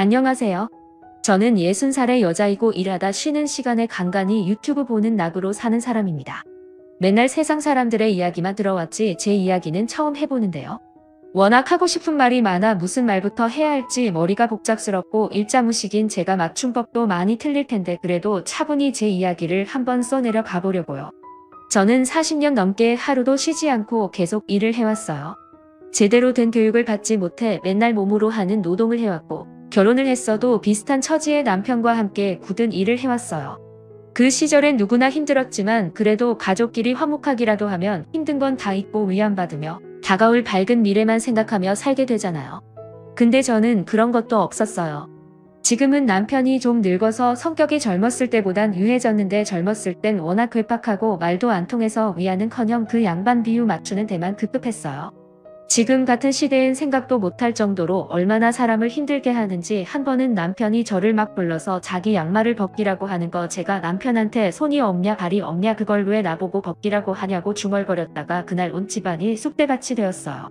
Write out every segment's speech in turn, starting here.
안녕하세요. 저는 60살의 여자이고 일하다 쉬는 시간에 간간히 유튜브 보는 낙으로 사는 사람입니다. 맨날 세상 사람들의 이야기만 들어왔지 제 이야기는 처음 해보는데요. 워낙 하고 싶은 말이 많아 무슨 말부터 해야 할지 머리가 복잡스럽고 일자무식인 제가 맞춤법도 많이 틀릴 텐데 그래도 차분히 제 이야기를 한번 써내려 가보려고요. 저는 40년 넘게 하루도 쉬지 않고 계속 일을 해왔어요. 제대로 된 교육을 받지 못해 맨날 몸으로 하는 노동을 해왔고 결혼을 했어도 비슷한 처지의 남편과 함께 굳은 일을 해왔어요. 그 시절엔 누구나 힘들었지만 그래도 가족끼리 화목하기라도 하면 힘든 건 다 잊고 위안받으며 다가올 밝은 미래만 생각하며 살게 되잖아요. 근데 저는 그런 것도 없었어요. 지금은 남편이 좀 늙어서 성격이 젊었을 때보단 유해졌는데 젊었을 땐 워낙 괴팍하고 말도 안 통해서 위안은커녕 그 양반 비유 맞추는 데만 급급했어요. 지금 같은 시대엔 생각도 못할 정도로 얼마나 사람을 힘들게 하는지 한 번은 남편이 저를 막 불러서 자기 양말을 벗기라고 하는 거 제가 남편한테 손이 없냐 발이 없냐 그걸 왜 나보고 벗기라고 하냐고 중얼거렸다가 그날 온 집안이 쑥대밭이 되었어요.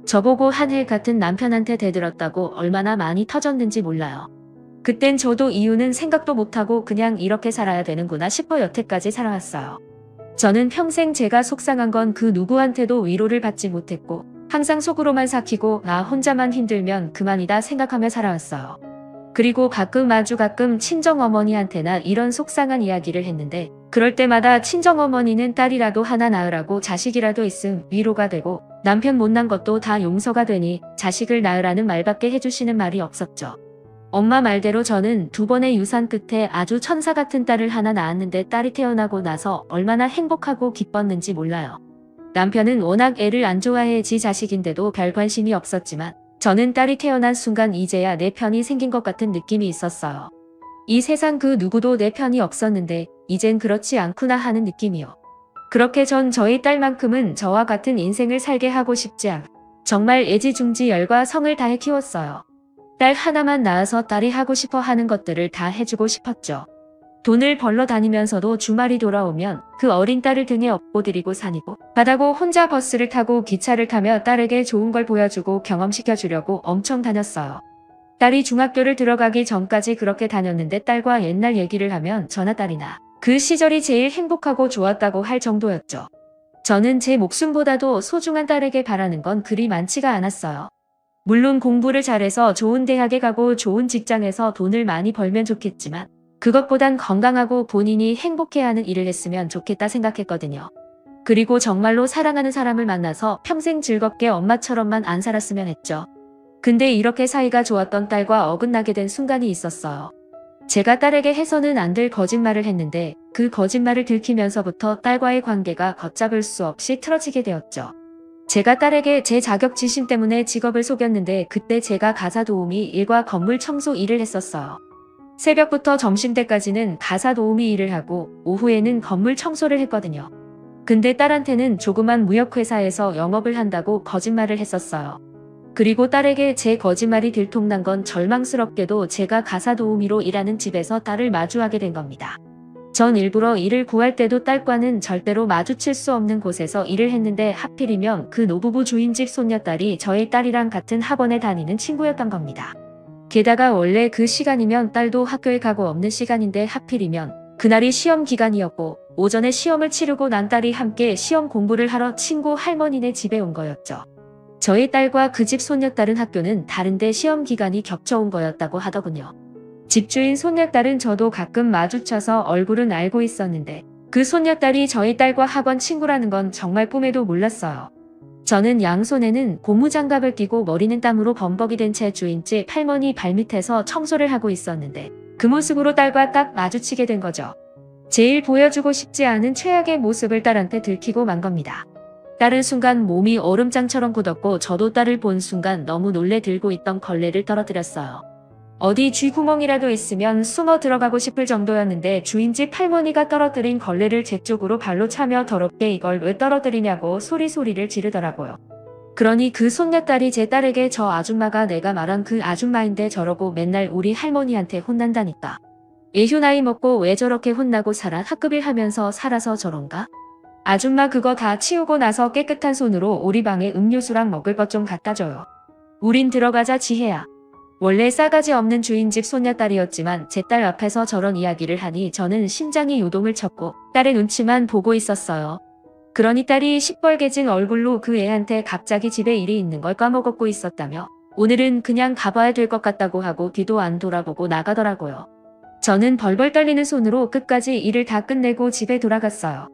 저보고 한해 같은 남편한테 대들었다고 얼마나 많이 터졌는지 몰라요. 그땐 저도 이유는 생각도 못하고 그냥 이렇게 살아야 되는구나 싶어 여태까지 살아왔어요. 저는 평생 제가 속상한 건 그 누구한테도 위로를 받지 못했고 항상 속으로만 삭히고 나 혼자만 힘들면 그만이다 생각하며 살아왔어요. 그리고 아주 가끔 친정어머니한테나 이런 속상한 이야기를 했는데 그럴 때마다 친정어머니는 딸이라도 하나 낳으라고 자식이라도 있음 위로가 되고 남편 못난 것도 다 용서가 되니 자식을 낳으라는 말밖에 해주시는 말이 없었죠. 엄마 말대로 저는 2번의 유산 끝에 아주 천사 같은 딸을 하나 낳았는데 딸이 태어나고 나서 얼마나 행복하고 기뻤는지 몰라요. 남편은 워낙 애를 안 좋아해 지 자식인데도 별 관심이 없었지만 저는 딸이 태어난 순간 이제야 내 편이 생긴 것 같은 느낌이 있었어요. 이 세상 그 누구도 내 편이 없었는데 이젠 그렇지 않구나 하는 느낌이요. 그렇게 전 저희 딸만큼은 저와 같은 인생을 살게 하고 싶지 않아 정말 애지중지 열과 성을 다해 키웠어요. 딸 하나만 낳아서 딸이 하고 싶어 하는 것들을 다 해주고 싶었죠. 돈을 벌러 다니면서도 주말이 돌아오면 그 어린 딸을 등에 업고 들이고 산이고 바다고 혼자 버스를 타고 기차를 타며 딸에게 좋은 걸 보여주고 경험시켜주려고 엄청 다녔어요. 딸이 중학교를 들어가기 전까지 그렇게 다녔는데 딸과 옛날 얘기를 하면 저나 딸이나 그 시절이 제일 행복하고 좋았다고 할 정도였죠. 저는 제 목숨보다도 소중한 딸에게 바라는 건 그리 많지가 않았어요. 물론 공부를 잘해서 좋은 대학에 가고 좋은 직장에서 돈을 많이 벌면 좋겠지만 그것보단 건강하고 본인이 행복해하는 일을 했으면 좋겠다 생각했거든요. 그리고 정말로 사랑하는 사람을 만나서 평생 즐겁게 엄마처럼만 안 살았으면 했죠. 근데 이렇게 사이가 좋았던 딸과 어긋나게 된 순간이 있었어요. 제가 딸에게 해서는 안 될 거짓말을 했는데 그 거짓말을 들키면서부터 딸과의 관계가 걷잡을 수 없이 틀어지게 되었죠. 제가 딸에게 제 자격지심 때문에 직업을 속였는데 그때 제가 가사 도우미 일과 건물 청소 일을 했었어요. 새벽부터 점심때까지는 가사 도우미 일을 하고 오후에는 건물 청소를 했거든요. 근데 딸한테는 조그만 무역회사에서 영업을 한다고 거짓말을 했었어요. 그리고 딸에게 제 거짓말이 들통난 건 절망스럽게도 제가 가사 도우미로 일하는 집에서 딸을 마주하게 된 겁니다. 전 일부러 일을 구할 때도 딸과는 절대로 마주칠 수 없는 곳에서 일을 했는데 하필이면 그 노부부 주인집 손녀딸이 저희 딸이랑 같은 학원에 다니는 친구였던 겁니다. 게다가 원래 그 시간이면 딸도 학교에 가고 없는 시간인데 하필이면 그날이 시험 기간이었고 오전에 시험을 치르고 난 딸이 함께 시험 공부를 하러 친구 할머니네 집에 온 거였죠. 저희 딸과 그 집 손녀딸은 학교는 다른데 시험 기간이 겹쳐온 거였다고 하더군요. 집주인 손녀딸은 저도 가끔 마주쳐서 얼굴은 알고 있었는데 그 손녀딸이 저희 딸과 학원 친구라는 건 정말 꿈에도 몰랐어요. 저는 양손에는 고무장갑을 끼고 머리는 땀으로 범벅이 된 채 주인집 할머니 발밑에서 청소를 하고 있었는데 그 모습으로 딸과 딱 마주치게 된 거죠. 제일 보여주고 싶지 않은 최악의 모습을 딸한테 들키고 만 겁니다. 딸은 순간 몸이 얼음장처럼 굳었고 저도 딸을 본 순간 너무 놀래 들고 있던 걸레를 떨어뜨렸어요. 어디 쥐구멍이라도 있으면 숨어 들어가고 싶을 정도였는데 주인집 할머니가 떨어뜨린 걸레를 제 쪽으로 발로 차며 더럽게 이걸 왜 떨어뜨리냐고 소리를 지르더라고요. 그러니 그 손녀딸이 제 딸에게 저 아줌마가 내가 말한 그 아줌마인데 저러고 맨날 우리 할머니한테 혼난다니까. 애휴 나이 먹고 왜 저렇게 혼나고 살아 학급일 하면서 살아서 저런가? 아줌마 그거 다 치우고 나서 깨끗한 손으로 우리 방에 음료수랑 먹을 것 좀 갖다 줘요. 우린 들어가자 지혜야. 원래 싸가지 없는 주인집 손녀딸이었지만 제 딸 앞에서 저런 이야기를 하니 저는 심장이 요동을 쳤고 딸의 눈치만 보고 있었어요. 그러니 딸이 시뻘개진 얼굴로 그 애한테 갑자기 집에 일이 있는 걸 까먹고 있었다며 오늘은 그냥 가봐야 될 것 같다고 하고 뒤도 안 돌아보고 나가더라고요. 저는 벌벌 떨리는 손으로 끝까지 일을 다 끝내고 집에 돌아갔어요.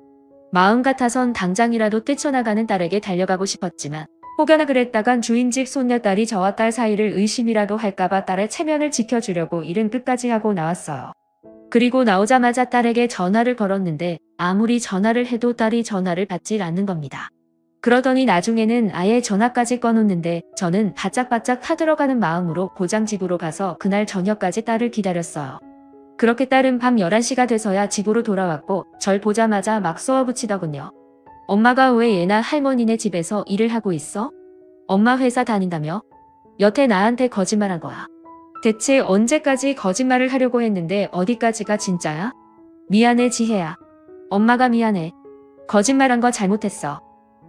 마음 같아선 당장이라도 뛰쳐나가는 딸에게 달려가고 싶었지만 혹여나 그랬다간 주인집 손녀딸이 저와 딸 사이를 의심이라도 할까봐 딸의 체면을 지켜주려고 일은 끝까지 하고 나왔어요. 그리고 나오자마자 딸에게 전화를 걸었는데 아무리 전화를 해도 딸이 전화를 받질 않는 겁니다. 그러더니 나중에는 아예 전화까지 꺼놓는데 저는 바짝바짝 타들어가는 마음으로 고장집으로 가서 그날 저녁까지 딸을 기다렸어요. 그렇게 딸은 밤 11시가 돼서야 집으로 돌아왔고 절 보자마자 막 쏘아붙이더군요. 엄마가 왜 얘나 할머니네 집에서 일을 하고 있어? 엄마 회사 다닌다며? 여태 나한테 거짓말한 거야. 대체 언제까지 거짓말을 하려고 했는데 어디까지가 진짜야? 미안해 지혜야. 엄마가 미안해. 거짓말한 거 잘못했어.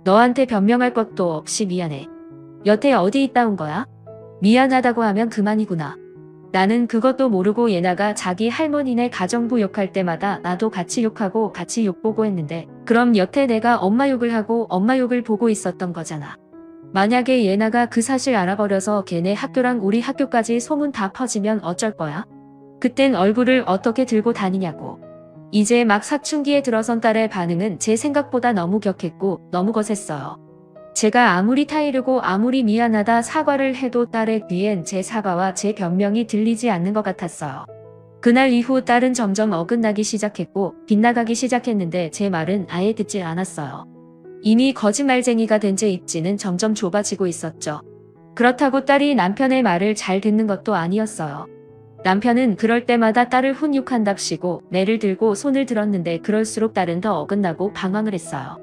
너한테 변명할 것도 없이 미안해. 여태 어디 있다 온 거야? 미안하다고 하면 그만이구나. 나는 그것도 모르고 예나가 자기 할머니네 가정부 욕할 때마다 나도 같이 욕하고 같이 욕보고 했는데 그럼 여태 내가 엄마 욕을 하고 엄마 욕을 보고 있었던 거잖아. 만약에 예나가 그 사실 알아버려서 걔네 학교랑 우리 학교까지 소문 다 퍼지면 어쩔 거야? 그땐 얼굴을 어떻게 들고 다니냐고. 이제 막 사춘기에 들어선 딸의 반응은 제 생각보다 너무 격했고 너무 거셌어요. 제가 아무리 타이르고 아무리 미안하다 사과를 해도 딸의 귀엔 제 사과와 제 변명이 들리지 않는 것 같았어요. 그날 이후 딸은 점점 어긋나기 시작했고 빗나가기 시작했는데 제 말은 아예 듣지 않았어요. 이미 거짓말쟁이가 된 제 입지는 점점 좁아지고 있었죠. 그렇다고 딸이 남편의 말을 잘 듣는 것도 아니었어요. 남편은 그럴 때마다 딸을 훈육한답시고 매를 들고 손을 들었는데 그럴수록 딸은 더 어긋나고 방황을 했어요.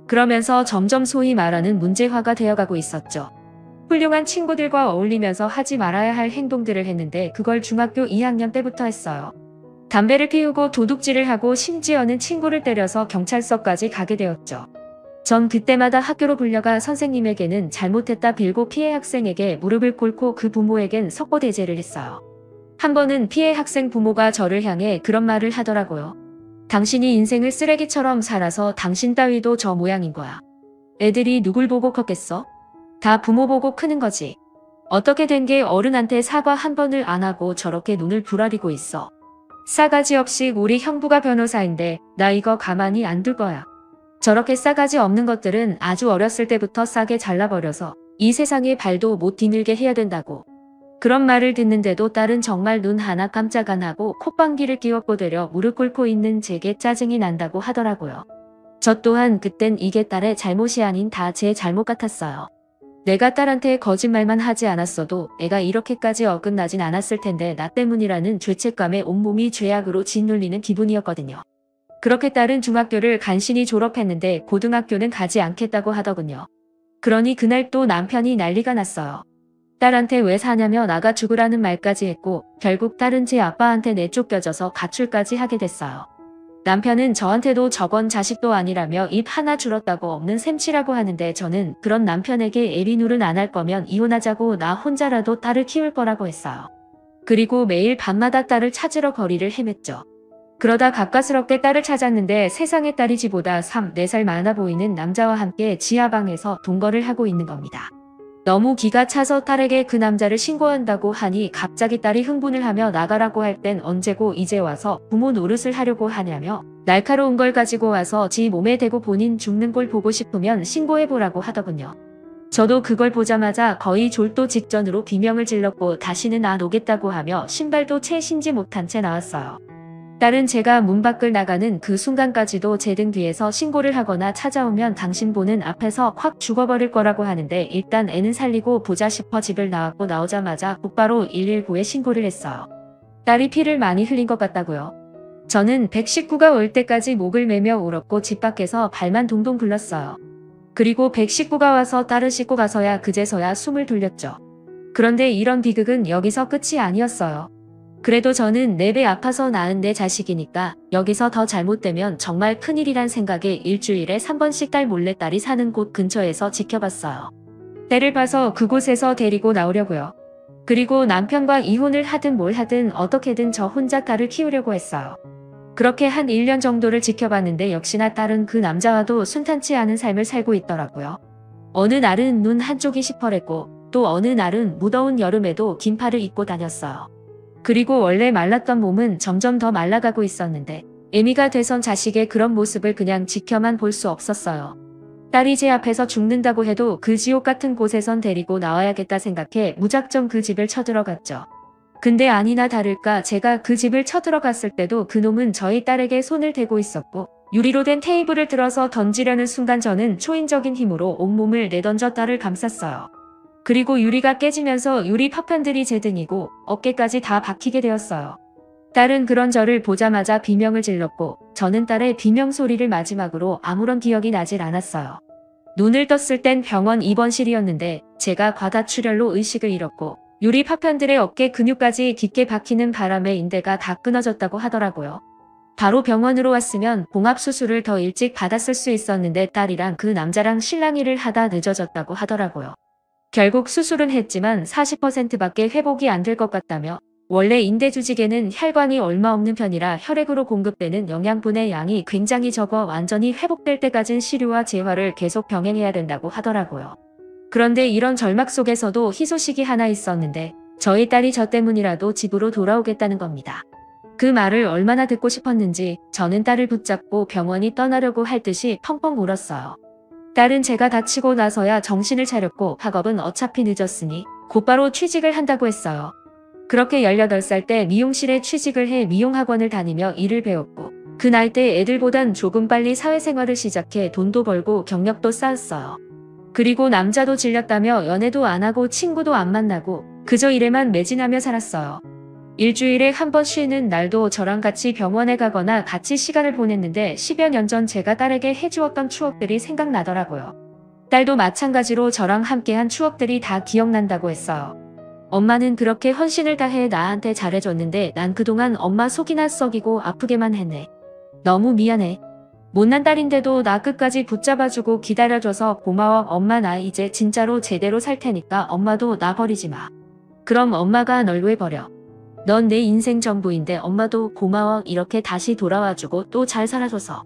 그러면서 점점 소위 말하는 문제화가 되어가고 있었죠. 훌륭한 친구들과 어울리면서 하지 말아야 할 행동들을 했는데 그걸 중학교 2학년 때부터 했어요. 담배를 피우고 도둑질을 하고 심지어는 친구를 때려서 경찰서까지 가게 되었죠. 전 그때마다 학교로 불려가 선생님에게는 잘못했다 빌고 피해 학생에게 무릎을 꿇고 그 부모에겐 석고대죄를 했어요. 한 번은 피해 학생 부모가 저를 향해 그런 말을 하더라고요. 당신이 인생을 쓰레기처럼 살아서 당신 따위도 저 모양인 거야. 애들이 누굴 보고 컸겠어? 다 부모 보고 크는 거지. 어떻게 된 게 어른한테 사과 한 번을 안 하고 저렇게 눈을 부라리고 있어. 싸가지 없이 우리 형부가 변호사인데 나 이거 가만히 안 둘 거야. 저렇게 싸가지 없는 것들은 아주 어렸을 때부터 싸게 잘라버려서 이 세상에 발도 못 디밀게 해야 된다고. 그런 말을 듣는데도 딸은 정말 눈 하나 깜짝 안 하고 콧방귀를 끼워꼬대려 무릎 꿇고 있는 제게 짜증이 난다고 하더라고요. 저 또한 그땐 이게 딸의 잘못이 아닌 다 제 잘못 같았어요. 내가 딸한테 거짓말만 하지 않았어도 애가 이렇게까지 어긋나진 않았을 텐데 나 때문이라는 죄책감에 온몸이 죄악으로 짓눌리는 기분이었거든요. 그렇게 딸은 중학교를 간신히 졸업했는데 고등학교는 가지 않겠다고 하더군요. 그러니 그날 또 남편이 난리가 났어요. 딸한테 왜 사냐며 나가 죽으라는 말까지 했고 결국 딸은 제 아빠한테 내쫓겨져서 가출까지 하게 됐어요. 남편은 저한테도 저건 자식도 아니라며 입 하나 줄었다고 없는 셈치라고 하는데 저는 그런 남편에게 애비누른 안 할 거면 이혼하자고 나 혼자라도 딸을 키울 거라고 했어요. 그리고 매일 밤마다 딸을 찾으러 거리를 헤맸죠. 그러다 갑갑스럽게 딸을 찾았는데 세상에 딸이 지보다 3, 4살 많아 보이는 남자와 함께 지하방에서 동거를 하고 있는 겁니다. 너무 기가 차서 딸에게 그 남자를 신고한다고 하니 갑자기 딸이 흥분을 하며 나가라고 할 땐 언제고 이제 와서 부모 노릇을 하려고 하냐며 날카로운 걸 가지고 와서 지 몸에 대고 본인 죽는 꼴 보고 싶으면 신고해보라고 하더군요. 저도 그걸 보자마자 거의 졸도 직전으로 비명을 질렀고 다시는 안 오겠다고 하며 신발도 채 신지 못한 채 나왔어요. 딸은 제가 문 밖을 나가는 그 순간까지도 제 등 뒤에서 신고를 하거나 찾아오면 당신 보는 앞에서 확 죽어버릴 거라고 하는데 일단 애는 살리고 보자 싶어 집을 나왔고 나오자마자 곧바로 119에 신고를 했어요. 딸이 피를 많이 흘린 것 같다고요. 저는 119가 올 때까지 목을 매며 울었고 집 밖에서 발만 동동 굴렀어요. 그리고 119가 와서 딸을 싣고 가서야 그제서야 숨을 돌렸죠. 그런데 이런 비극은 여기서 끝이 아니었어요. 그래도 저는 내 배 아파서 낳은 내 자식이니까 여기서 더 잘못되면 정말 큰일이란 생각에 일주일에 3번씩 딸 몰래 딸이 사는 곳 근처에서 지켜봤어요. 때를 봐서 그곳에서 데리고 나오려고요. 그리고 남편과 이혼을 하든 뭘 하든 어떻게든 저 혼자 딸을 키우려고 했어요. 그렇게 한 1년 정도를 지켜봤는데 역시나 딸은 그 남자와도 순탄치 않은 삶을 살고 있더라고요. 어느 날은 눈 한쪽이 시퍼랬고 또 어느 날은 무더운 여름에도 긴팔을 입고 다녔어요. 그리고 원래 말랐던 몸은 점점 더 말라가고 있었는데 애미가 돼선 자식의 그런 모습을 그냥 지켜만 볼 수 없었어요. 딸이 제 앞에서 죽는다고 해도 그 지옥 같은 곳에선 데리고 나와야겠다 생각해 무작정 그 집을 쳐들어갔죠. 근데 아니나 다를까 제가 그 집을 쳐들어갔을 때도 그놈은 저희 딸에게 손을 대고 있었고 유리로 된 테이블을 들어서 던지려는 순간 저는 초인적인 힘으로 온몸을 내던져 딸을 감쌌어요. 그리고 유리가 깨지면서 유리 파편들이 제 등이고 어깨까지 다 박히게 되었어요. 딸은 그런 저를 보자마자 비명을 질렀고 저는 딸의 비명 소리를 마지막으로 아무런 기억이 나질 않았어요. 눈을 떴을 땐 병원 입원실이었는데 제가 과다출혈로 의식을 잃었고 유리 파편들의 어깨 근육까지 깊게 박히는 바람에 인대가 다 끊어졌다고 하더라고요. 바로 병원으로 왔으면 봉합수술을 더 일찍 받았을 수 있었는데 딸이랑 그 남자랑 실랑이를 하다 늦어졌다고 하더라고요. 결국 수술은 했지만 40%밖에 회복이 안 될 것 같다며 원래 인대 조직에는 혈관이 얼마 없는 편이라 혈액으로 공급되는 영양분의 양이 굉장히 적어 완전히 회복될 때까진 시류와 재활을 계속 병행해야 된다고 하더라고요. 그런데 이런 절막 속에서도 희소식이 하나 있었는데 저희 딸이 저 때문이라도 집으로 돌아오겠다는 겁니다. 그 말을 얼마나 듣고 싶었는지 저는 딸을 붙잡고 병원이 떠나려고 할 듯이 펑펑 울었어요. 딸은 제가 다치고 나서야 정신을 차렸고 학업은 어차피 늦었으니 곧바로 취직을 한다고 했어요. 그렇게 18살 때 미용실에 취직을 해 미용학원을 다니며 일을 배웠고 그 나이 때 애들보단 조금 빨리 사회생활을 시작해 돈도 벌고 경력도 쌓았어요. 그리고 남자도 질렸다며 연애도 안 하고 친구도 안 만나고 그저 일에만 매진하며 살았어요. 일주일에 한 번 쉬는 날도 저랑 같이 병원에 가거나 같이 시간을 보냈는데 10여 년 전 제가 딸에게 해주었던 추억들이 생각나더라고요. 딸도 마찬가지로 저랑 함께한 추억들이 다 기억난다고 했어요. 엄마는 그렇게 헌신을 다해 나한테 잘해줬는데 난 그동안 엄마 속이나 썩이고 아프게만 했네. 너무 미안해. 못난 딸인데도 나 끝까지 붙잡아주고 기다려줘서 고마워. 엄마 나 이제 진짜로 제대로 살 테니까 엄마도 나 버리지 마. 그럼 엄마가 널 왜 버려? 넌 내 인생 전부인데 엄마도 고마워. 이렇게 다시 돌아와주고 또 잘 살아줘서.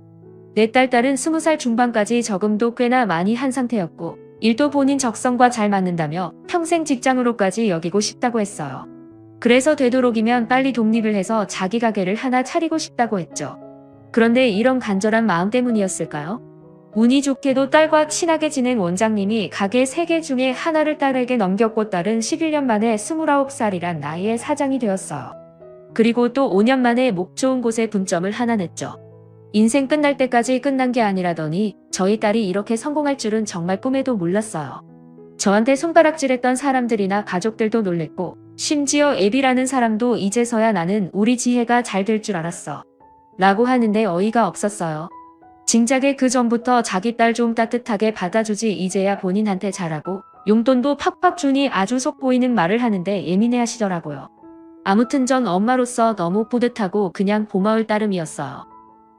내 딸은 20살 중반까지 적응도 꽤나 많이 한 상태였고 일도 본인 적성과 잘 맞는다며 평생 직장으로까지 여기고 싶다고 했어요. 그래서 되도록이면 빨리 독립을 해서 자기 가게를 하나 차리고 싶다고 했죠. 그런데 이런 간절한 마음 때문이었을까요? 운이 좋게도 딸과 친하게 지낸 원장님이 가게 3개 중에 하나를 딸에게 넘겼고 딸은 11년 만에 29살이란 나이에 사장이 되었어요. 그리고 또 5년 만에 목 좋은 곳에 분점을 하나 냈죠. 인생 끝날 때까지 끝난 게 아니라더니 저희 딸이 이렇게 성공할 줄은 정말 꿈에도 몰랐어요. 저한테 손가락질했던 사람들이나 가족들도 놀랬고 심지어 애비라는 사람도 이제서야 나는 우리 지혜가 잘 될 줄 알았어. 라고 하는데 어이가 없었어요. 진작에 그 전부터 자기 딸 좀 따뜻하게 받아주지 이제야 본인한테 잘하고 용돈도 팍팍 주니 아주 속 보이는 말을 하는데 예민해 하시더라고요. 아무튼 전 엄마로서 너무 뿌듯하고 그냥 고마울 따름이었어요.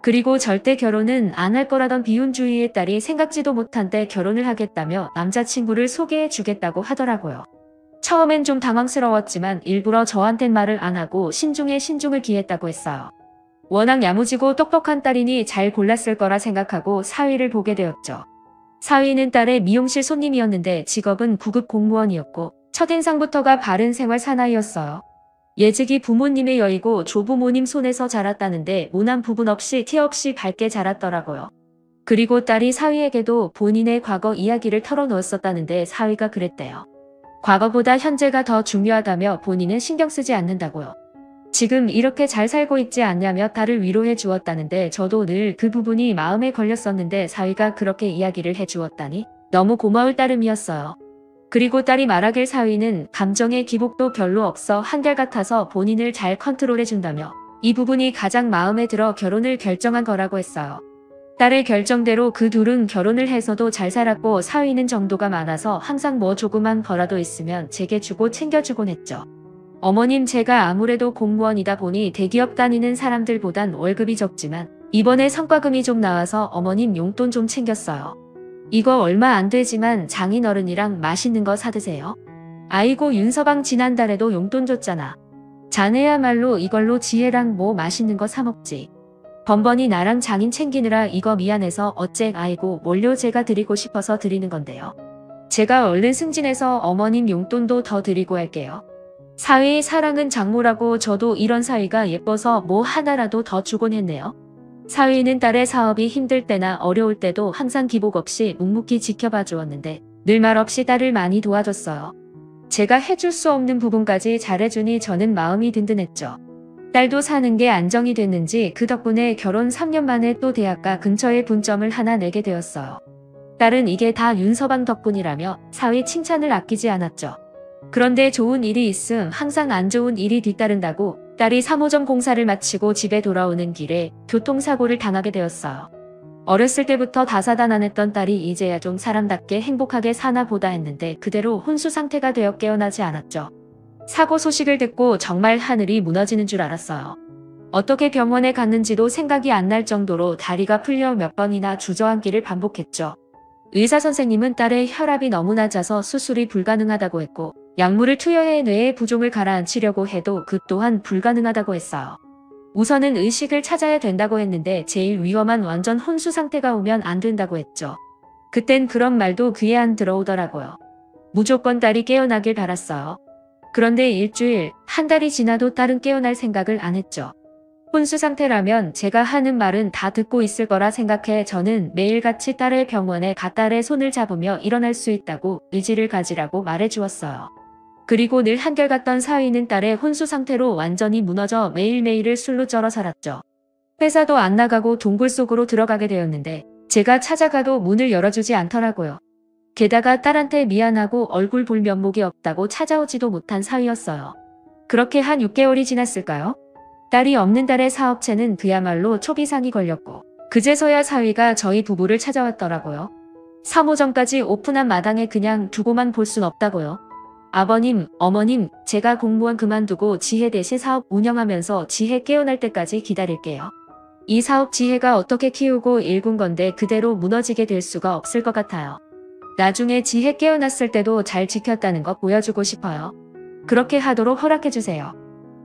그리고 절대 결혼은 안 할 거라던 비혼주의의 딸이 생각지도 못한 때 결혼을 하겠다며 남자친구를 소개해 주겠다고 하더라고요. 처음엔 좀 당황스러웠지만 일부러 저한텐 말을 안 하고 신중에 신중을 기했다고 했어요. 워낙 야무지고 똑똑한 딸이니 잘 골랐을 거라 생각하고 사위를 보게 되었죠. 사위는 딸의 미용실 손님이었는데 직업은 구급 공무원이었고 첫인상부터가 바른 생활 사나이였어요. 예직이 부모님의 여이고 조부모님 손에서 자랐다는데 모난 부분 없이 티 없이 밝게 자랐더라고요. 그리고 딸이 사위에게도 본인의 과거 이야기를 털어놓았었다는데 사위가 그랬대요. 과거보다 현재가 더 중요하다며 본인은 신경 쓰지 않는다고요. 지금 이렇게 잘 살고 있지 않냐며 딸을 위로해 주었다는데 저도 늘 그 부분이 마음에 걸렸었는데 사위가 그렇게 이야기를 해 주었다니 너무 고마울 따름이었어요. 그리고 딸이 말하길 사위는 감정의 기복도 별로 없어 한결같아서 본인을 잘 컨트롤해 준다며 이 부분이 가장 마음에 들어 결혼을 결정한 거라고 했어요. 딸의 결정대로 그 둘은 결혼을 해서도 잘 살았고 사위는 정도가 많아서 항상 뭐 조그만 거라도 있으면 제게 주고 챙겨주곤 했죠. 어머님 제가 아무래도 공무원이다 보니 대기업 다니는 사람들보단 월급이 적지만 이번에 성과금이 좀 나와서 어머님 용돈 좀 챙겼어요. 이거 얼마 안 되지만 장인어른이랑 맛있는 거 사드세요. 아이고 윤서방 지난달에도 용돈 줬잖아. 자네야말로 이걸로 지혜랑 뭐 맛있는 거 사 먹지. 번번이 나랑 장인 챙기느라 이거 미안해서 어째 아이고 뭘요 제가 드리고 싶어서 드리는 건데요. 제가 얼른 승진해서 어머님 용돈도 더 드리고 할게요. 사위의 사랑은 장모라고 저도 이런 사위가 예뻐서 뭐 하나라도 더 주곤 했네요. 사위는 딸의 사업이 힘들 때나 어려울 때도 항상 기복 없이 묵묵히 지켜봐 주었는데 늘 말없이 딸을 많이 도와줬어요. 제가 해줄 수 없는 부분까지 잘해주니 저는 마음이 든든했죠. 딸도 사는 게 안정이 됐는지 그 덕분에 결혼 3년 만에 또 대학가 근처에 분점을 하나 내게 되었어요. 딸은 이게 다 윤서방 덕분이라며 사위 칭찬을 아끼지 않았죠. 그런데 좋은 일이 있음 항상 안 좋은 일이 뒤따른다고 딸이 3호점 공사를 마치고 집에 돌아오는 길에 교통사고를 당하게 되었어요. 어렸을 때부터 다사다난했던 딸이 이제야 좀 사람답게 행복하게 사나 보다 했는데 그대로 혼수 상태가 되어 깨어나지 않았죠. 사고 소식을 듣고 정말 하늘이 무너지는 줄 알았어요. 어떻게 병원에 갔는지도 생각이 안 날 정도로 다리가 풀려 몇 번이나 주저앉기를 반복했죠. 의사 선생님은 딸의 혈압이 너무 낮아서 수술이 불가능하다고 했고 약물을 투여해 뇌의 부종을 가라앉히려고 해도 그 또한 불가능하다고 했어요. 우선은 의식을 찾아야 된다고 했는데 제일 위험한 완전 혼수 상태가 오면 안 된다고 했죠. 그땐 그런 말도 귀에 안 들어오더라고요. 무조건 딸이 깨어나길 바랐어요. 그런데 일주일, 한 달이 지나도 딸은 깨어날 생각을 안 했죠. 혼수 상태라면 제가 하는 말은 다 듣고 있을 거라 생각해 저는 매일같이 딸을 병원에 가 딸의 손을 잡으며 일어날 수 있다고 의지를 가지라고 말해 주었어요. 그리고 늘 한결같던 사위는 딸의 혼수 상태로 완전히 무너져 매일매일을 술로 쩔어 살았죠. 회사도 안 나가고 동굴 속으로 들어가게 되었는데 제가 찾아가도 문을 열어주지 않더라고요. 게다가 딸한테 미안하고 얼굴 볼 면목이 없다고 찾아오지도 못한 사위였어요. 그렇게 한 6개월이 지났을까요? 딸이 없는 달의 사업체는 그야말로 초비상이 걸렸고 그제서야 사위가 저희 부부를 찾아왔더라고요. 3호점까지 오픈한 마당에 그냥 두고만 볼 순 없다고요. 아버님, 어머님, 제가 공무원 그만두고 지혜 대신 사업 운영하면서 지혜 깨어날 때까지 기다릴게요. 이 사업 지혜가 어떻게 키우고 일군 건데 그대로 무너지게 될 수가 없을 것 같아요. 나중에 지혜 깨어났을 때도 잘 지켰다는 거 보여주고 싶어요. 그렇게 하도록 허락해주세요.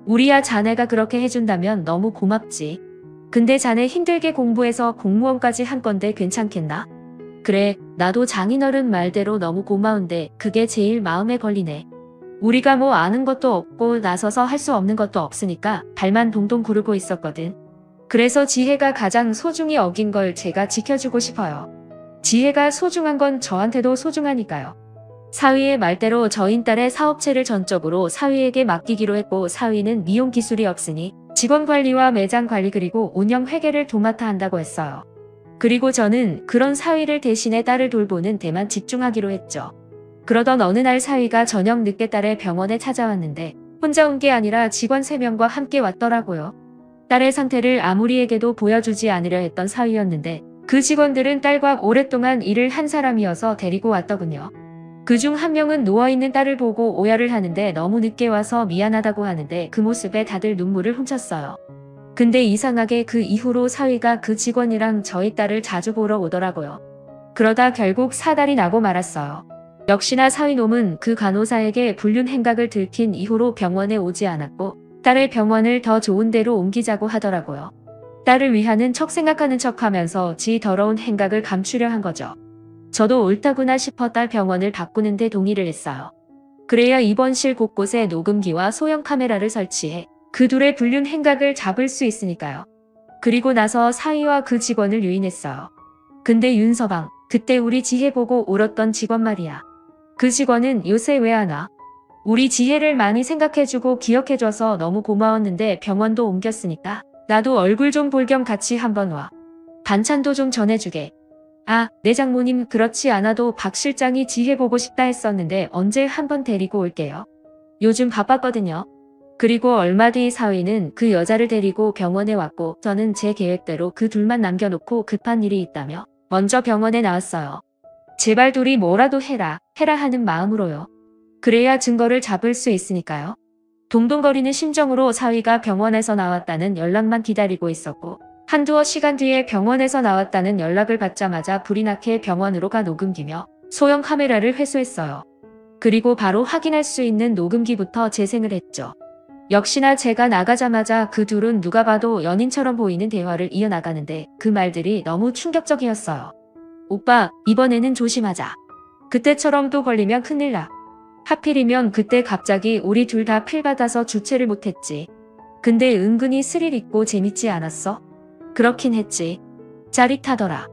우리야 자네가 그렇게 해준다면 너무 고맙지. 근데 자네 힘들게 공부해서 공무원까지 한 건데 괜찮겠나? 그래, 나도 장인어른 말대로 너무 고마운데 그게 제일 마음에 걸리네. 우리가 뭐 아는 것도 없고 나서서 할 수 없는 것도 없으니까 발만 동동 구르고 있었거든. 그래서 지혜가 가장 소중히 어긴 걸 제가 지켜주고 싶어요. 지혜가 소중한 건 저한테도 소중하니까요. 사위의 말대로 저인 딸의 사업체를 전적으로 사위에게 맡기기로 했고 사위는 미용 기술이 없으니 직원 관리와 매장 관리 그리고 운영 회계를 도맡아 한다고 했어요. 그리고 저는 그런 사위를 대신해 딸을 돌보는 데만 집중하기로 했죠. 그러던 어느 날 사위가 저녁 늦게 딸의 병원에 찾아왔는데 혼자 온 게 아니라 직원 3명과 함께 왔더라고요. 딸의 상태를 아무리에게도 보여주지 않으려 했던 사위였는데 그 직원들은 딸과 오랫동안 일을 한 사람이어서 데리고 왔더군요. 그중 한 명은 누워있는 딸을 보고 오열을 하는데 너무 늦게 와서 미안하다고 하는데 그 모습에 다들 눈물을 훔쳤어요. 근데 이상하게 그 이후로 사위가 그 직원이랑 저희 딸을 자주 보러 오더라고요. 그러다 결국 사달이 나고 말았어요. 역시나 사위놈은 그 간호사에게 불륜 행각을 들킨 이후로 병원에 오지 않았고 딸의 병원을 더 좋은 데로 옮기자고 하더라고요. 딸을 위하는 척 생각하는 척하면서 지 더러운 행각을 감추려 한 거죠. 저도 옳다구나 싶어 딸 병원을 바꾸는 데 동의를 했어요. 그래야 입원실 곳곳에 녹음기와 소형 카메라를 설치해 그 둘의 불륜 행각을 잡을 수 있으니까요. 그리고 나서 사위와 그 직원을 유인했어요. 근데 윤서방, 그때 우리 지혜 보고 울었던 직원 말이야. 그 직원은 요새 왜 안 와? 우리 지혜를 많이 생각해주고 기억해줘서 너무 고마웠는데 병원도 옮겼으니까 나도 얼굴 좀 볼 겸 같이 한번 와. 반찬도 좀 전해주게. 아, 내 장모님 그렇지 않아도 박 실장이 지혜 보고 싶다 했었는데 언제 한번 데리고 올게요. 요즘 바빴거든요. 그리고 얼마 뒤 사위는 그 여자를 데리고 병원에 왔고 저는 제 계획대로 그 둘만 남겨놓고 급한 일이 있다며 먼저 병원에 나왔어요. 제발 둘이 뭐라도 해라 하는 마음으로요. 그래야 증거를 잡을 수 있으니까요. 동동거리는 심정으로 사위가 병원에서 나왔다는 연락만 기다리고 있었고 한두어 시간 뒤에 병원에서 나왔다는 연락을 받자마자 불이 나게 병원으로 가 녹음기며 소형 카메라를 회수했어요. 그리고 바로 확인할 수 있는 녹음기부터 재생을 했죠. 역시나 제가 나가자마자 그 둘은 누가 봐도 연인처럼 보이는 대화를 이어나가는데 그 말들이 너무 충격적이었어요. 오빠, 이번에는 조심하자. 그때처럼 또 걸리면 큰일 나. 하필이면 그때 갑자기 우리 둘 다 필 받아서 주체를 못했지. 근데 은근히 스릴 있고 재밌지 않았어? 그렇긴 했지. 짜릿하더라.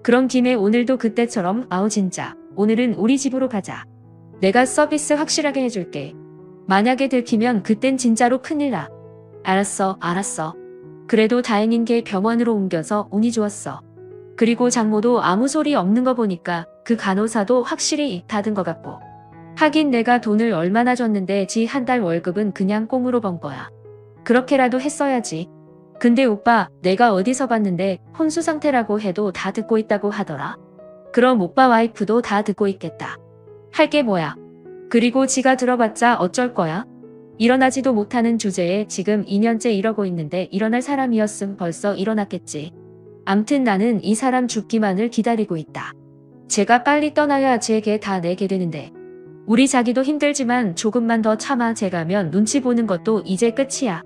그런 김에 오늘도 그때처럼 아우 진짜 오늘은 우리 집으로 가자. 내가 서비스 확실하게 해줄게. 만약에 들키면 그땐 진짜로 큰일 나. 알았어, 알았어. 그래도 다행인 게 병원으로 옮겨서 운이 좋았어. 그리고 장모도 아무 소리 없는 거 보니까 그 간호사도 확실히 입 닫은 것 같고. 하긴 내가 돈을 얼마나 줬는데 지 한 달 월급은 그냥 꽁으로 번 거야. 그렇게라도 했어야지. 근데 오빠, 내가 어디서 봤는데 혼수 상태라고 해도 다 듣고 있다고 하더라. 그럼 오빠 와이프도 다 듣고 있겠다. 할 게 뭐야. 그리고 지가 들어봤자 어쩔 거야? 일어나지도 못하는 주제에 지금 2년째 이러고 있는데 일어날 사람이었음 벌써 일어났겠지. 암튼 나는 이 사람 죽기만을 기다리고 있다. 제가 빨리 떠나야 제게 다 내게 되는데. 우리 자기도 힘들지만 조금만 더 참아 제가면 눈치 보는 것도 이제 끝이야.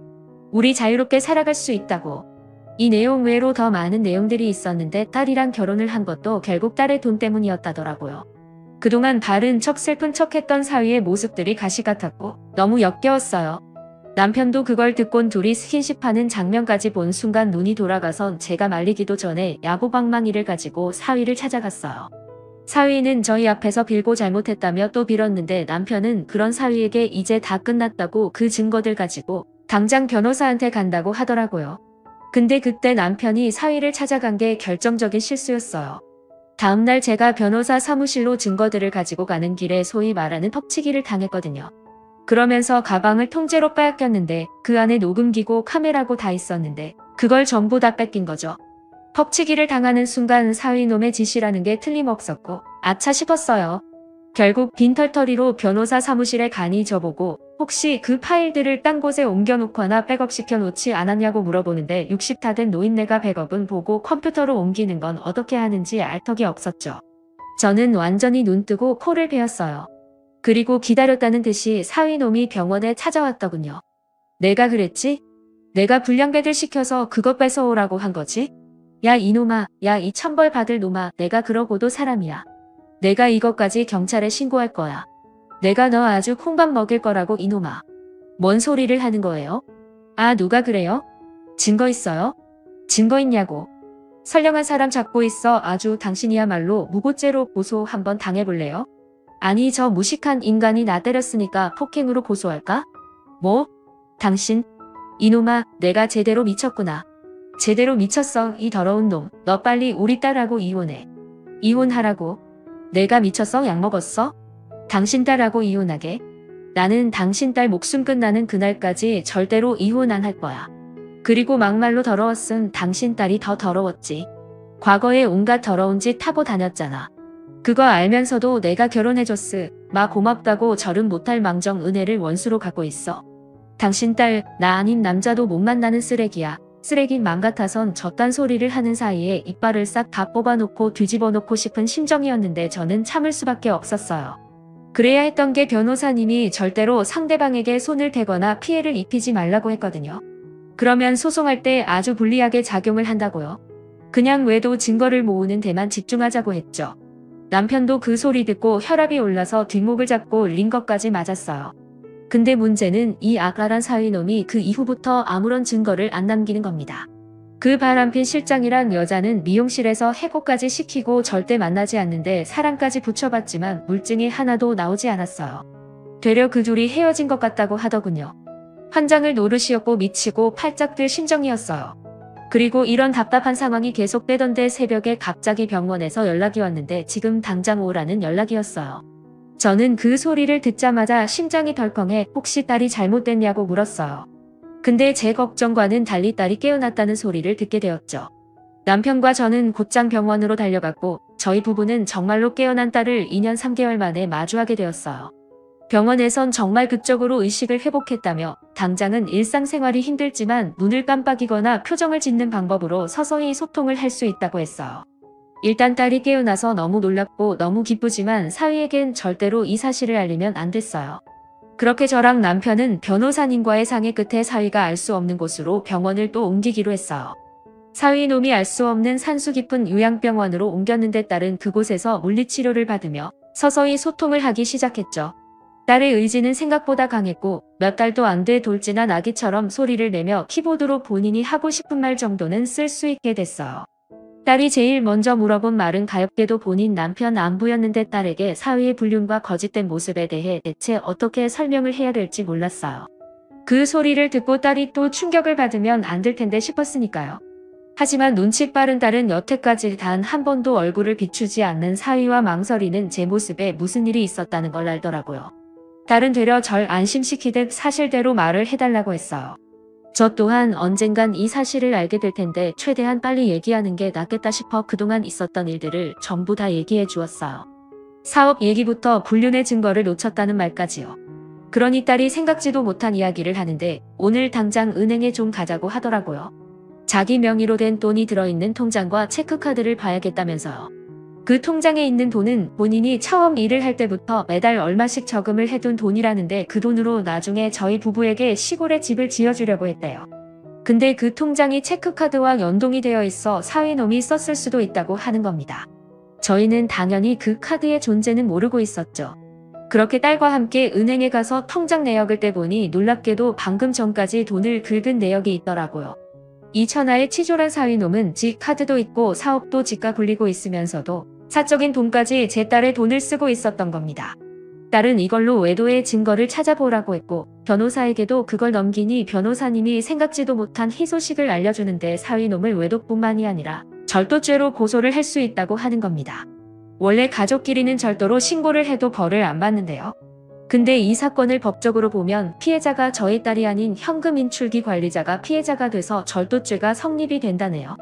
우리 자유롭게 살아갈 수 있다고. 이 내용 외로 더 많은 내용들이 있었는데 딸이랑 결혼을 한 것도 결국 딸의 돈 때문이었다더라고요. 그동안 바른 척 슬픈 척 했던 사위의 모습들이 가시 같았고 너무 역겨웠어요. 남편도 그걸 듣곤 둘이 스킨십하는 장면까지 본 순간 눈이 돌아가선 제가 말리기도 전에 야구방망이를 가지고 사위를 찾아갔어요. 사위는 저희 앞에서 빌고 잘못했다며 또 빌었는데 남편은 그런 사위에게 이제 다 끝났다고 그 증거들 가지고 당장 변호사한테 간다고 하더라고요. 근데 그때 남편이 사위를 찾아간 게 결정적인 실수였어요. 다음날 제가 변호사 사무실로 증거들을 가지고 가는 길에 소위 말하는 턱치기를 당했거든요. 그러면서 가방을 통째로 빼앗겼는데 그 안에 녹음기고 카메라고 다 있었는데 그걸 전부 다 뺏긴 거죠. 턱치기를 당하는 순간 사위놈의 짓이라는 게 틀림없었고 아차 싶었어요. 결국 빈털터리로 변호사 사무실에 가니 저보고 혹시 그 파일들을 딴 곳에 옮겨놓거나 백업시켜 놓지 않았냐고 물어보는데 60다 된 노인네가 백업은 보고 컴퓨터로 옮기는 건 어떻게 하는지 알 턱이 없었죠. 저는 완전히 눈뜨고 코를 베었어요. 그리고 기다렸다는 듯이 사위놈이 병원에 찾아왔더군요. 내가 그랬지? 내가 불량배들 시켜서 그것 뺏어오라고 한 거지? 야 이놈아, 야 이 천벌 받을 놈아, 내가 그러고도 사람이야. 내가 이것까지 경찰에 신고할 거야. 내가 너 아주 콩밥 먹일 거라고 이놈아. 뭔 소리를 하는 거예요? 아 누가 그래요? 증거 있어요? 증거 있냐고. 선량한 사람 잡고 있어. 아주 당신이야말로 무고죄로 고소 한번 당해볼래요? 아니 저 무식한 인간이 나 때렸으니까 폭행으로 고소할까? 뭐? 당신? 이놈아 내가 제대로 미쳤구나. 제대로 미쳤어 이 더러운 놈. 너 빨리 우리 딸하고 이혼해. 이혼하라고. 내가 미쳤어? 약 먹었어? 당신 딸하고 이혼하게? 나는 당신 딸 목숨 끝나는 그날까지 절대로 이혼 안 할 거야. 그리고 막말로 더러웠음 당신 딸이 더 더러웠지. 과거에 온갖 더러운 짓 하고 다녔잖아. 그거 알면서도 내가 결혼해줬으. 마 고맙다고 절은 못할 망정 은혜를 원수로 갖고 있어. 당신 딸 나 아닌 남자도 못 만나는 쓰레기야. 쓰레기 맘 같아선 저딴 소리를 하는 사이에 이빨을 싹 다 뽑아놓고 뒤집어 놓고 싶은 심정이었는데 저는 참을 수밖에 없었어요. 그래야 했던 게 변호사님이 절대로 상대방에게 손을 대거나 피해를 입히지 말라고 했거든요. 그러면 소송할 때 아주 불리하게 작용을 한다고요. 그냥 외도 증거를 모으는 데만 집중하자고 했죠. 남편도 그 소리 듣고 혈압이 올라서 뒷목을 잡고 린 것까지 맞았어요. 근데 문제는 이 악랄한 사위놈이 그 이후부터 아무런 증거를 안 남기는 겁니다. 그 바람핀 실장이란 여자는 미용실에서 해고까지 시키고 절대 만나지 않는데 사랑까지 붙여봤지만 물증이 하나도 나오지 않았어요. 되려 그 둘이 헤어진 것 같다고 하더군요. 환장을 노릇이었고 미치고 팔짝 들 심정이었어요. 그리고 이런 답답한 상황이 계속되던데 새벽에 갑자기 병원에서 연락이 왔는데 지금 당장 오라는 연락이었어요. 저는 그 소리를 듣자마자 심장이 덜컹해 혹시 딸이 잘못됐냐고 물었어요. 근데 제 걱정과는 달리 딸이 깨어났다는 소리를 듣게 되었죠. 남편과 저는 곧장 병원으로 달려갔고 저희 부부는 정말로 깨어난 딸을 2년 3개월 만에 마주하게 되었어요. 병원에선 정말 극적으로 의식을 회복했다며 당장은 일상생활이 힘들지만 눈을 깜빡이거나 표정을 짓는 방법으로 서서히 소통을 할 수 있다고 했어요. 일단 딸이 깨어나서 너무 놀랍고 너무 기쁘지만 사위에겐 절대로 이 사실을 알리면 안 됐어요. 그렇게 저랑 남편은 변호사님과의 상의 끝에 사위가 알 수 없는 곳으로 병원을 또 옮기기로 했어요. 사위 놈이 알 수 없는 산수 깊은 요양병원으로 옮겼는데 딸은 그곳에서 물리치료를 받으며 서서히 소통을 하기 시작했죠. 딸의 의지는 생각보다 강했고 몇 달도 안 돼 돌진한 아기처럼 소리를 내며 키보드로 본인이 하고 싶은 말 정도는 쓸 수 있게 됐어요. 딸이 제일 먼저 물어본 말은 가엾게도 본인 남편 안부였는데 딸에게 사위의 불륜과 거짓된 모습에 대해 대체 어떻게 설명을 해야 될지 몰랐어요. 그 소리를 듣고 딸이 또 충격을 받으면 안 될 텐데 싶었으니까요. 하지만 눈치 빠른 딸은 여태까지 단 한 번도 얼굴을 비추지 않는 사위와 망설이는 제 모습에 무슨 일이 있었다는 걸 알더라고요. 딸은 되려 절 안심시키듯 사실대로 말을 해달라고 했어요. 저 또한 언젠간 이 사실을 알게 될 텐데 최대한 빨리 얘기하는 게 낫겠다 싶어 그동안 있었던 일들을 전부 다 얘기해 주었어요. 사업 얘기부터 불륜의 증거를 놓쳤다는 말까지요. 그러니 딸이 생각지도 못한 이야기를 하는데 오늘 당장 은행에 좀 가자고 하더라고요. 자기 명의로 된 돈이 들어있는 통장과 체크카드를 봐야겠다면서요. 그 통장에 있는 돈은 본인이 처음 일을 할 때부터 매달 얼마씩 저금을 해둔 돈이라는데 그 돈으로 나중에 저희 부부에게 시골에 집을 지어주려고 했대요. 근데 그 통장이 체크카드와 연동이 되어 있어 사위놈이 썼을 수도 있다고 하는 겁니다. 저희는 당연히 그 카드의 존재는 모르고 있었죠. 그렇게 딸과 함께 은행에 가서 통장 내역을 떼보니 놀랍게도 방금 전까지 돈을 긁은 내역이 있더라고요. 이 천하의 치졸한 사위놈은 지 카드도 있고 사업도 지가 굴리고 있으면서도 사적인 돈까지 제 딸의 돈을 쓰고 있었던 겁니다. 딸은 이걸로 외도의 증거를 찾아보라고 했고 변호사에게도 그걸 넘기니 변호사님이 생각지도 못한 희소식을 알려주는데 사위놈을 외도뿐만이 아니라 절도죄로 고소를 할 수 있다고 하는 겁니다. 원래 가족끼리는 절도로 신고를 해도 벌을 안 받는데요. 근데 이 사건을 법적으로 보면 피해자가 저희 딸이 아닌 현금 인출기 관리자가 피해자가 돼서 절도죄가 성립이 된다네요.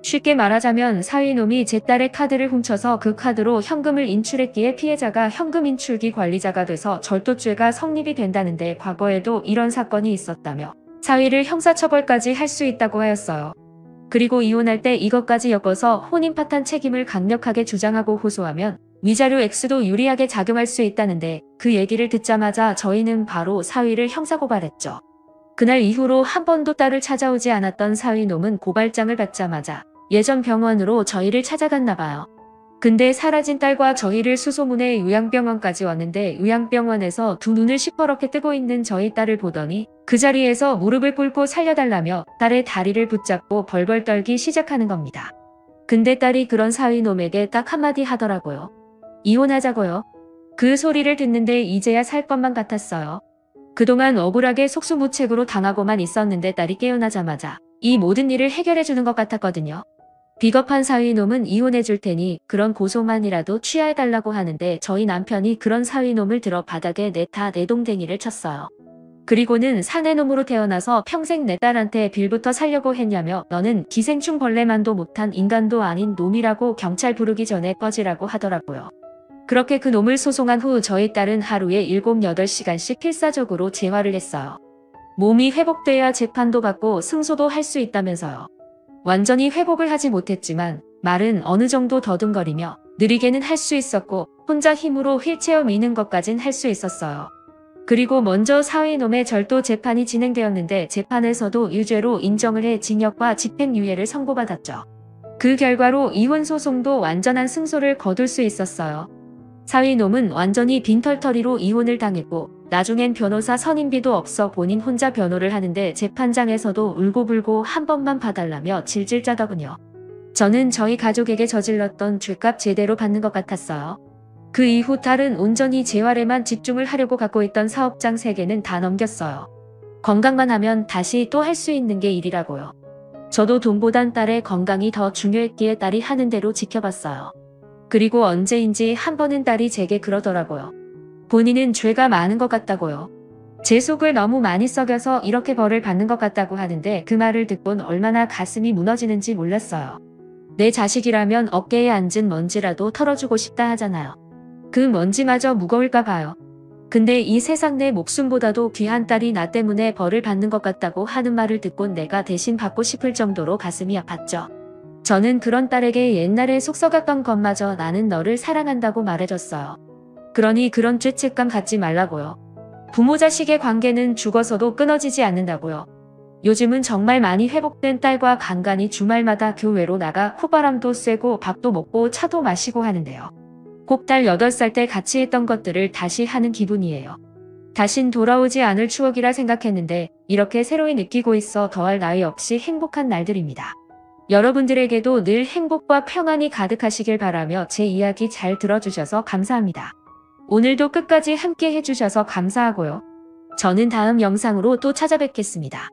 쉽게 말하자면 사위놈이 제 딸의 카드를 훔쳐서 그 카드로 현금을 인출했기에 피해자가 현금 인출기 관리자가 돼서 절도죄가 성립이 된다는데 과거에도 이런 사건이 있었다며 사위를 형사처벌까지 할 수 있다고 하였어요. 그리고 이혼할 때 이것까지 엮어서 혼인 파탄 책임을 강력하게 주장하고 호소하면 위자료 액수도 유리하게 작용할 수 있다는데 그 얘기를 듣자마자 저희는 바로 사위를 형사고발했죠. 그날 이후로 한 번도 딸을 찾아오지 않았던 사위놈은 고발장을 받자마자 예전 병원으로 저희를 찾아갔나 봐요. 근데 사라진 딸과 저희를 수소문해 요양병원까지 왔는데 요양병원에서 두 눈을 시퍼렇게 뜨고 있는 저희 딸을 보더니 그 자리에서 무릎을 꿇고 살려달라며 딸의 다리를 붙잡고 벌벌 떨기 시작하는 겁니다. 근데 딸이 그런 사위놈에게 딱 한마디 하더라고요. 이혼하자고요. 그 소리를 듣는데 이제야 살 것만 같았어요. 그동안 억울하게 속수무책으로 당하고만 있었는데 딸이 깨어나자마자 이 모든 일을 해결해주는 것 같았거든요. 비겁한 사위놈은 이혼해줄 테니 그런 고소만이라도 취하해달라고 하는데 저희 남편이 그런 사위놈을 들어 바닥에 내타 내동댕이를 쳤어요. 그리고는 사내놈으로 태어나서 평생 내 딸한테 빌부터 살려고 했냐며 너는 기생충 벌레만도 못한 인간도 아닌 놈이라고 경찰 부르기 전에 꺼지라고 하더라고요. 그렇게 그 놈을 소송한 후 저희 딸은 하루에 7, 8시간씩 필사적으로 재활을 했어요. 몸이 회복돼야 재판도 받고 승소도 할 수 있다면서요. 완전히 회복을 하지 못했지만 말은 어느 정도 더듬거리며 느리게는 할 수 있었고 혼자 힘으로 휠체어 미는 것까진 할 수 있었어요. 그리고 먼저 사위놈의 절도 재판이 진행되었는데 재판에서도 유죄로 인정을 해 징역과 집행유예를 선고받았죠. 그 결과로 이혼 소송도 완전한 승소를 거둘 수 있었어요. 사위놈은 완전히 빈털터리로 이혼을 당했고 나중엔 변호사 선임비도 없어 본인 혼자 변호를 하는데 재판장에서도 울고불고 한 번만 봐달라며 질질 짜더군요. 저는 저희 가족에게 저질렀던 죄값 제대로 받는 것 같았어요. 그 이후 딸은 온전히 재활에만 집중을 하려고 갖고 있던 사업장 3개는 다 넘겼어요. 건강만 하면 다시 또 할 수 있는 게 일이라고요. 저도 돈보단 딸의 건강이 더 중요했기에 딸이 하는 대로 지켜봤어요. 그리고 언제인지 한 번은 딸이 제게 그러더라고요. 본인은 죄가 많은 것 같다고요. 제 속을 너무 많이 썩여서 이렇게 벌을 받는 것 같다고 하는데 그 말을 듣곤 얼마나 가슴이 무너지는지 몰랐어요. 내 자식이라면 어깨에 앉은 먼지라도 털어주고 싶다 하잖아요. 그 먼지마저 무거울까 봐요. 근데 이 세상 내 목숨보다도 귀한 딸이 나 때문에 벌을 받는 것 같다고 하는 말을 듣곤 내가 대신 받고 싶을 정도로 가슴이 아팠죠. 저는 그런 딸에게 옛날에 속썩였던 것마저 나는 너를 사랑한다고 말해줬어요. 그러니 그런 죄책감 갖지 말라고요. 부모 자식의 관계는 죽어서도 끊어지지 않는다고요. 요즘은 정말 많이 회복된 딸과 간간히 주말마다 교외로 나가 콧바람도 쐬고 밥도 먹고 차도 마시고 하는데요. 꼭 딸 8살 때 같이 했던 것들을 다시 하는 기분이에요. 다신 돌아오지 않을 추억이라 생각했는데 이렇게 새로이 느끼고 있어 더할 나위 없이 행복한 날들입니다. 여러분들에게도 늘 행복과 평안이 가득하시길 바라며 제 이야기 잘 들어주셔서 감사합니다. 오늘도 끝까지 함께 해주셔서 감사하고요. 저는 다음 영상으로 또 찾아뵙겠습니다.